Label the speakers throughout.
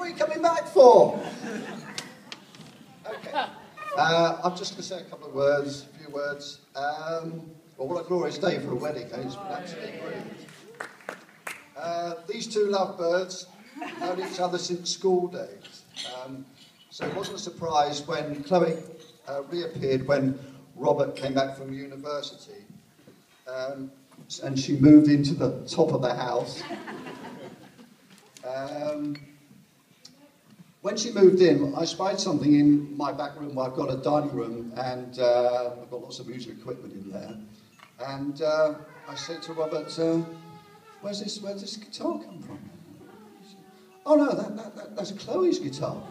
Speaker 1: What are you coming back for? Okay. I'm just going to say a couple of words, a few words. Well, what a glorious day for a wedding, eh? It's been absolutely brilliant. These two lovebirds known each other since school days. So it wasn't a surprise when Chloe reappeared when Robert came back from university. And she moved into the top of the house. When she moved in, I spied something in my back room where I've got a dining room and I've got lots of music equipment in there. And I said to Robert, where's this guitar come from? Said, oh no, that's Chloe's guitar.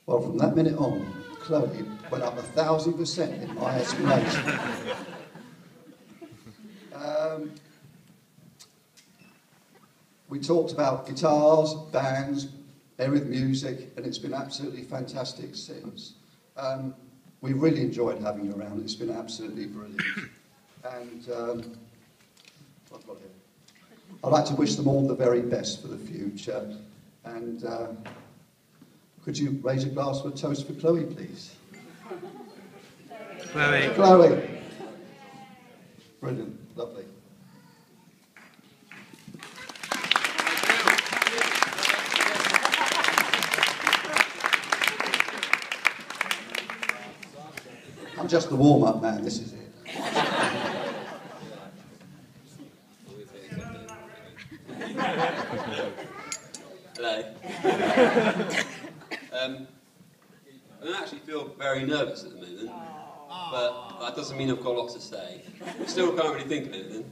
Speaker 1: Well, from that minute on, Chloe went up 1,000% in my estimation. We talked about guitars, bands, with music, and it's been absolutely fantastic since. We've really enjoyed having you around. It's been absolutely brilliant. And what I've got here. I'd like to wish them all the very best for the future. And could you raise a glass for a toast for Chloe, please?
Speaker 2: Chloe.
Speaker 1: Chloe. Brilliant. Lovely. I'm just the warm-up man, this is it.
Speaker 3: Hello. I don't actually feel very nervous at the moment, but that doesn't mean I've got lots to say. I still can't really think of anything.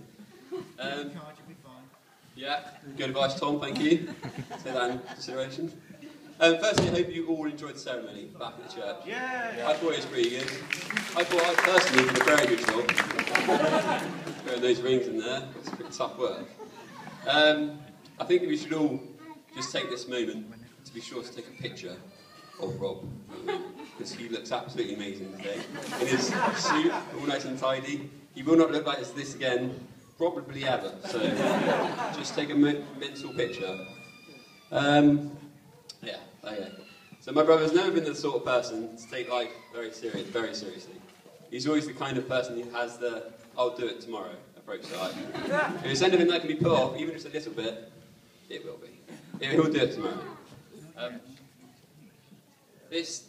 Speaker 3: Yeah, good advice, Tom, thank you. Take that in consideration. Firstly, I hope you all enjoyed the ceremony back at the church. Yeah. I thought it was pretty good. I thought I personally did a very good job. Throwing those rings in there, it's pretty tough work. I think we should all just take this moment to be sure to take a picture of Rob, because he looks absolutely amazing today. In his suit, all nice and tidy. He will not look like this again, probably ever. So just take a mental picture. Yeah, okay. So my brother's never been the sort of person to take life very seriously. He's always the kind of person who has the "I'll do it tomorrow" approach to life. If it's anything that can be put off, even just a little bit, it will be. He'll do it tomorrow. This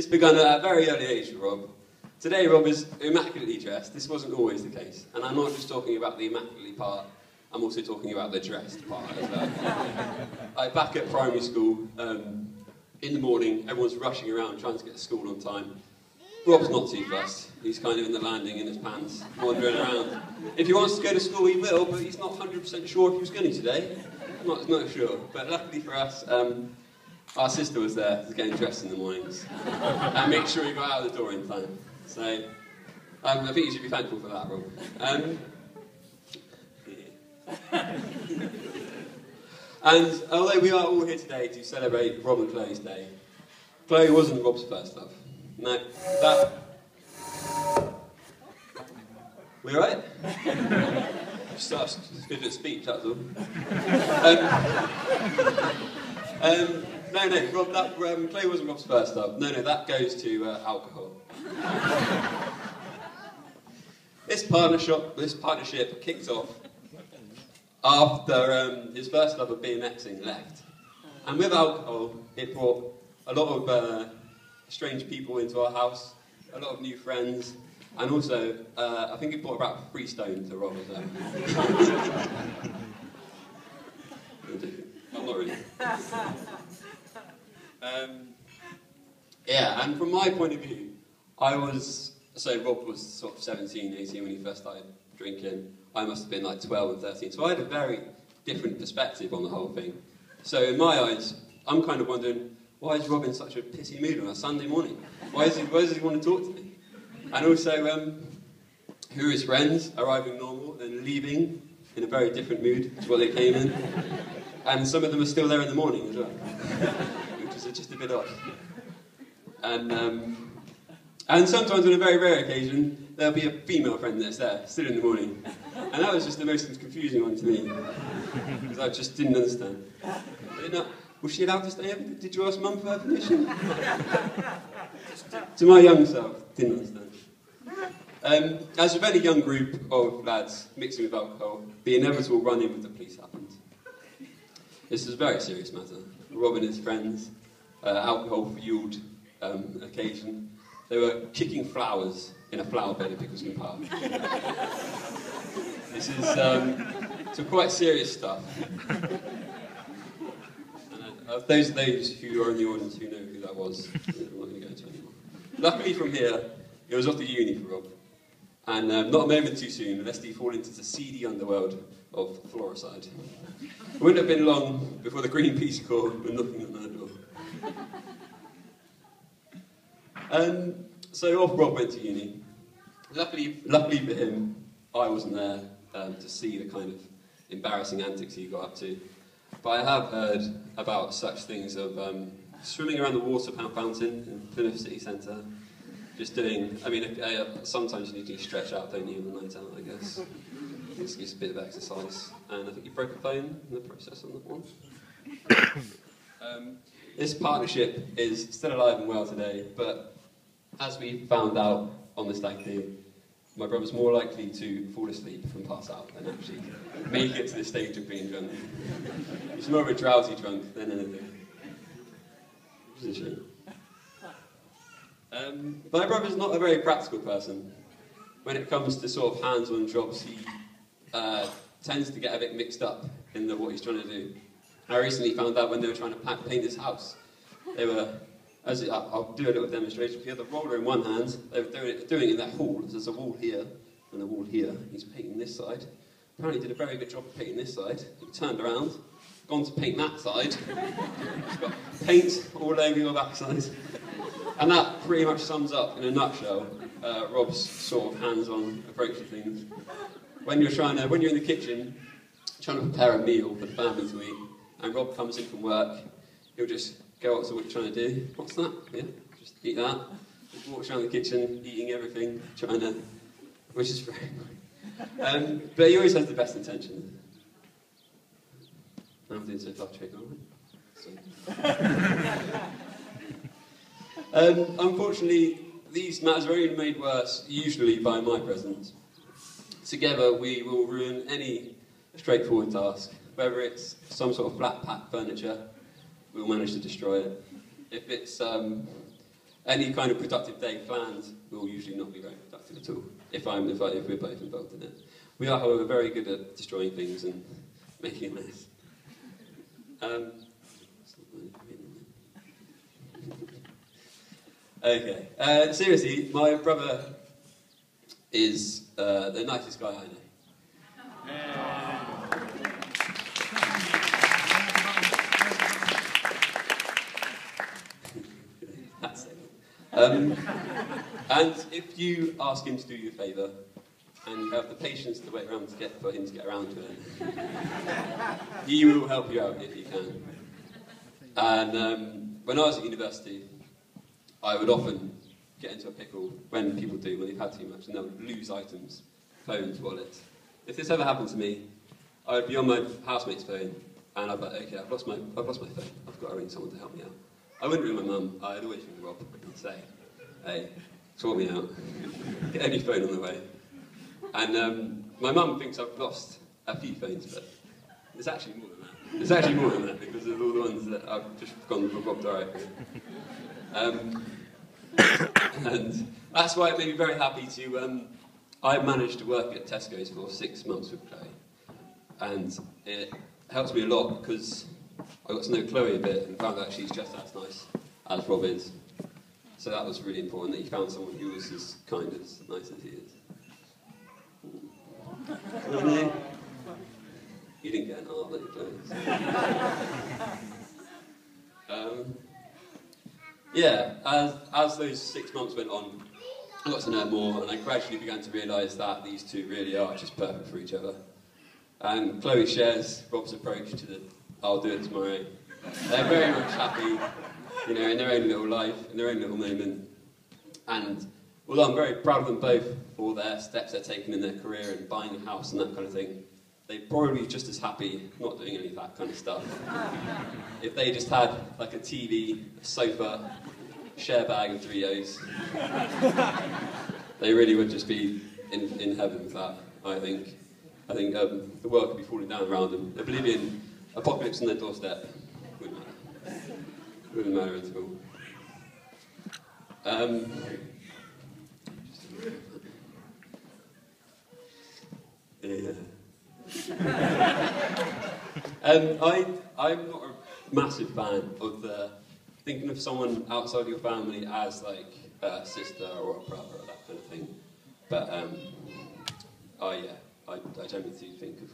Speaker 3: began at a very early age for Rob. Today Rob is immaculately dressed. This wasn't always the case. And I'm not just talking about the immaculately part, I'm also talking about the dressed part as well. Back at primary school, in the morning, everyone's rushing around trying to get to school on time. Rob's not too fussed. He's kind of in the landing in his pants, wandering around. If he wants to go to school, he will, but he's not 100% sure if he was going to today. I'm not sure. But luckily for us, our sister was there to get him dressed in the mornings and make sure he got out of the door in time. So I think you should be thankful for that, Rob. And although we are all here today to celebrate Rob and Chloe's day, Chloe wasn't Rob's first love. No, that... We alright? Just good at speech, that's all. No, Rob, Chloe wasn't Rob's first love. No, that goes to alcohol. This partnership kicked off after his first love of BMXing left. And with alcohol, it brought a lot of strange people into our house, a lot of new friends, and also, I think it brought about 3 stone to Rob as well. I'm not really. Yeah, and from my point of view, Rob was sort of 17, 18 when he first started drinking. I must have been like 12 and 13, so I had a very different perspective on the whole thing. So in my eyes, I'm kind of wondering, why is Rob in such a pissy mood on a Sunday morning? Why does he want to talk to me? And also, who are his friends arriving normal and leaving in a very different mood to what they came in? And some of them are still there in the morning as well, which is just a bit odd. And sometimes on a very rare occasion, there'll be a female friend that's there, still in the morning. And that was just the most confusing one to me, because I just didn't understand. Was she allowed to stay over? Did you ask Mum for her permission? To my young self, didn't understand. As with any young group of lads mixing with alcohol, the inevitable run-in with the police happened. This was a very serious matter. Rob and his friends, alcohol-fueled occasion, they were kicking flowers in a flower bed at Bickleston Park. This is some quite serious stuff. And those who are in the audience who know who that was, I'm not going to go into anymore. Luckily from here, it was off the uni for Rob. And not a moment too soon, lest he fall into the seedy underworld of fluoricide. It wouldn't have been long before the Greenpeace Corps were knocking on our door. So off Rob went to uni. Luckily for him, I wasn't there to see the kind of embarrassing antics he got up to. But I have heard about such things of swimming around the water fountain in Plymouth City Centre. Just doing, sometimes you need to stretch out, don't you, on the night out, I guess. It's a bit of exercise. And I think you broke a phone in the process on that one. This partnership is still alive and well today, but as we found out on the stag do, my brother's more likely to fall asleep and pass out than actually make it to the stage of being drunk. He's more of a drowsy drunk than anything. Which is a shame. My brother's not a very practical person. When it comes to sort of hands-on jobs, he tends to get a bit mixed up in what he's trying to do. I recently found out when they were trying to paint his house, they were, I'll do a little demonstration. If you had the roller in one hand, they were doing it in that hall. There's a wall here and a wall here. He's painting this side. Apparently did a very good job of painting this side. He turned around, gone to paint that side. He's got paint all over your backside. And that pretty much sums up, in a nutshell, Rob's sort of hands-on approach to things. When you're in the kitchen, trying to prepare a meal for the family to eat, and Rob comes in from work, he'll just go up to what you're trying to do. What's that? Yeah, just eat that. Just walks around the kitchen, eating everything, which is very annoying. But he always has the best intentions. I'm doing so far, trick, aren't I? Unfortunately, these matters are only made worse, usually by my presence. Together, we will ruin any straightforward task. Whether it's some sort of flat-pack furniture, we'll manage to destroy it. If it's any kind of productive day planned, we'll usually not be very productive at all, if we're both involved in it. We are, however, very good at destroying things and making a mess. Okay. Seriously, my brother is the nicest guy I know. That's it. And if you ask him to do you a favour, and you have the patience to wait around for him to get around to it, he will help you out if he can. And when I was at university, I would often get into a pickle when people do, when they've had too much, and they'll lose items, phones, wallets. If this ever happened to me, I would be on my housemate's phone, and I'd be like, okay, I've lost my phone, I've got to ring someone to help me out. I wouldn't ring my mum, I'd always ring Rob and say, hey, sort me out, get any phone on the way. And my mum thinks I've lost a few phones, but there's actually more than that. There's actually more than that, because of all the ones that I've just gone for Rob directly. And that's why it made me very happy to... I managed to work at Tesco's for 6 months with Chloe. And it helps me a lot because I got to know Chloe a bit and found out she's just as nice as Rob is. So that was really important, that you found someone who was as kind, as nice as he is. Really? You didn't get an art, did you, Chloe? Yeah, as those 6 months went on, I got to know more, and I gradually began to realise that these two really are just perfect for each other. And Chloe shares Rob's approach to the I'll do it tomorrow. They're very much happy, in their own little life, in their own little moment. And although I'm very proud of them both for their steps they're taking in their career and buying a house and that kind of thing, they'd probably be just as happy not doing any of that kind of stuff. If they just had like a TV, a sofa, share bag of Doritos, they really would just be in heaven with that, I think. I think the world could be falling down around them. Oblivion, apocalypse on their doorstep. Wouldn't matter. Wouldn't matter at all. Yeah. I'm not a massive fan of thinking of someone outside your family as like a sister or a brother or that kind of thing. But I generally do think of